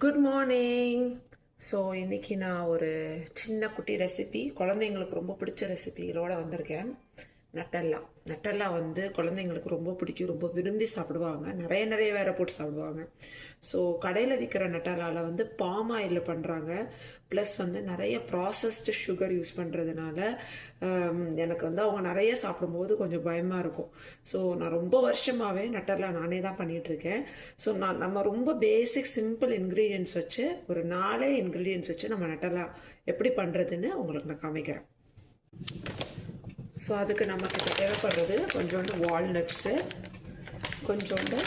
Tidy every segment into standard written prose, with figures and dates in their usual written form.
Good morning. So இன்றைக்கி நான் ஒரு சின்ன குட்டி ரெசிபி, குழந்தைங்களுக்கு ரொம்ப பிடிச்ச ரெசிபிகளோடு வந்திருக்கேன். நட்டெல்லா வந்து குழந்தைங்களுக்கு ரொம்ப பிடிக்கும், ரொம்ப விரும்பி சாப்பிடுவாங்க, நிறைய வேற போட்டு சாப்பிடுவாங்க. ஸோ கடையில் விற்கிற நட்டல்லாவில் வந்து பாம் ஆயிலில் பண்ணுறாங்க, ப்ளஸ் வந்து நிறைய ப்ராசஸ்டு சுகர் யூஸ் பண்ணுறதுனால எனக்கு வந்து அவங்க நிறைய சாப்பிடும்போது கொஞ்சம் பயமாக இருக்கும். ஸோ நான் ரொம்ப வருஷமாகவே நட்டல்லா நானே தான் பண்ணிகிட்ருக்கேன். ஸோ நம்ம ரொம்ப பேசிக் சிம்பிள் இன்க்ரீடியன்ட்ஸ் வச்சு, ஒரு 4 இன்க்ரீடியன்ட்ஸ் வச்சு நம்ம நட்டல்லா எப்படி பண்ணுறதுன்னு உங்களுக்கு நான் காமிக்கிறேன். ஸோ அதுக்கு நமக்கு தேவைப்படுறது கொஞ்சோண்டு வால்நட்ஸு, கொஞ்சோண்டு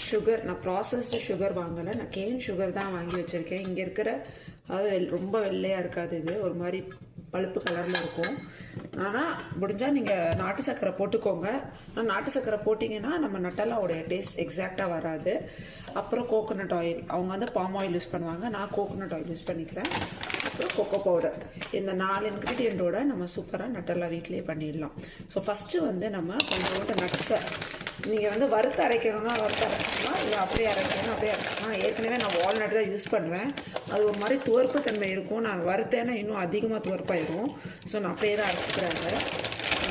சுகர். நான் ப்ராசஸ்டு சுகர் வாங்கலை, நான் கேன் சுகர் தான் வாங்கி வச்சுருக்கேன். இங்கே இருக்கிற அதாவது ரொம்ப வெள்ளையாக இருக்காது, இது ஒரு மாதிரி பழுப்பு கலரில் இருக்கும். ஆனால் முடிஞ்சால் நீங்கள் நாட்டு சர்க்கரை போட்டுக்கோங்க. ஆனால் நாட்டு சர்க்கரை போட்டிங்கன்னா நம்ம நட்டல்லாவுடைய டேஸ்ட் எக்ஸாக்டாக வராது. அப்புறம் கோகோனட் ஆயில், அவங்க வந்து பாம் ஆயில் யூஸ் பண்ணுவாங்க, நான் கோகோனட் ஆயில் யூஸ் பண்ணிக்கிறேன். அப்புறம் கொக்கோ பவுடர். இந்த 4 இன்க்ரீடியண்ட்டோட நம்ம சூப்பராக நட்டல்லா வீட்டிலே பண்ணிடலாம். ஸோ ஃபஸ்ட்டு வந்து நம்ம கொஞ்சோண்டு நட்ஸை நீங்கள் வந்து வறுத்து அரைக்கணும்னா வறுத்து அரைச்சிக்கலாம், இல்லை அப்படியே அரைக்கணும் அப்படியே அரைச்சிக்கலாம். ஏற்கனவே நான் வால்நட் தான் யூஸ் பண்ணுறேன், அது ஒரு மாதிரி துவர்ப்பு தன்மை இருக்கும். நான் வறுத்தேன்னா இன்னும் அதிகமாக துவர்ப்பாயிடும். ஸோ நான் அப்படியே தான் அரைச்சிக்கிறேங்க.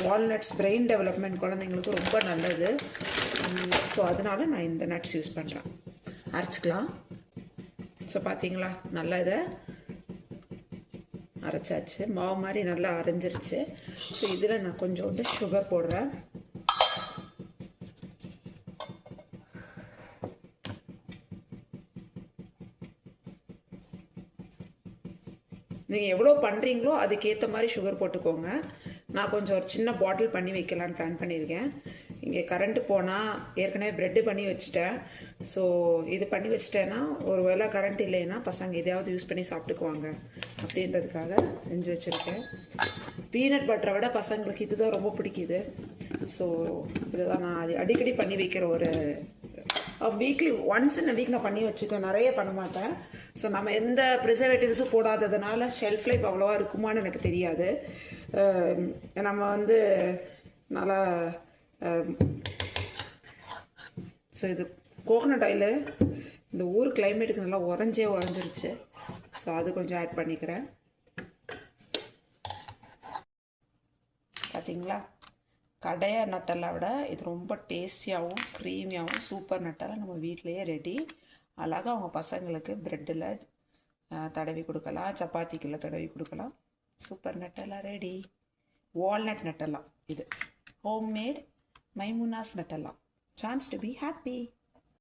வால்நட்ஸ் பிரெயின் டெவலப்மெண்ட் குழந்தைங்களுக்கு ரொம்ப நல்லது. ஸோ அதனால நான் இந்த நட்ஸ் யூஸ் பண்ணுறேன். அரைச்சிக்கலாம். ஸோ பார்த்தீங்களா, நல்லா இதை அரைச்சாச்சு, மாவு மாதிரி நல்லா அரைஞ்சிருச்சு. ஸோ இதில் நான் கொஞ்சோண்டு சுகர் போடுறேன். நீங்கள் எவ்வளோ பண்ணுறீங்களோ அதுக்கேற்ற மாதிரி சுகர் போட்டுக்கோங்க. நான் கொஞ்சம் ஒரு சின்ன பாட்டில் பண்ணி வைக்கலான்னு பிளான் பண்ணியிருக்கேன். இங்கே கரண்ட்டு போனால் ஏற்கனவே ப்ரெட்டு பண்ணி வச்சுட்டேன். ஸோ இது பண்ணி வச்சிட்டேன்னா ஒரு வேளை கரண்ட் இல்லைன்னா பசங்க எதையாவது யூஸ் பண்ணி சாப்பிட்டுக்குவாங்க அப்படின்றதுக்காக செஞ்சு வச்சுருக்கேன். பீனட் பட்டரை விட பசங்களுக்கு இதுதான் ரொம்ப பிடிக்குது. ஸோ இதுதான் நான் அடிக்கடி பண்ணி வைக்கிற ஒரு வீக்லி ஒன்ஸ் இன் வீக் நான் பண்ணி வச்சுக்குவேன், நிறைய பண்ண மாட்டேன். ஸோ நம்ம எந்த ப்ரிசர்வேட்டிவ்ஸும் போடாததுனால ஷெல்ஃப் லைஃப் அவ்வளோவா இருக்குமான்னு எனக்கு தெரியாது. நம்ம வந்து நல்லா ஸோ இது கோகனட் ஆயிலு இந்த ஊர் கிளைமேட்டுக்கு நல்லா உறைஞ்சிருச்சு. ஸோ அது கொஞ்சம் ஆட் பண்ணிக்கிறேன். பார்த்தீங்களா, கடையை நட்டெல்லாம் விட இது ரொம்ப டேஸ்டியாகவும் க்ரீமியாகவும் சூப்பர் நட்டெல்லாம் நம்ம வீட்டிலையே ரெடி. அழகாக அவங்க பசங்களுக்கு ப்ரெட்டில் தடவி கொடுக்கலாம், சப்பாத்திக்குள்ள தடவி கொடுக்கலாம். சூப்பர் நட்டெல்லாம் ரெடி. வால்நட் நட்டெல்லாம் இது ஹோம்மேட் மைமுனாஸ் நட்டெல்லாம். Chance to be happy.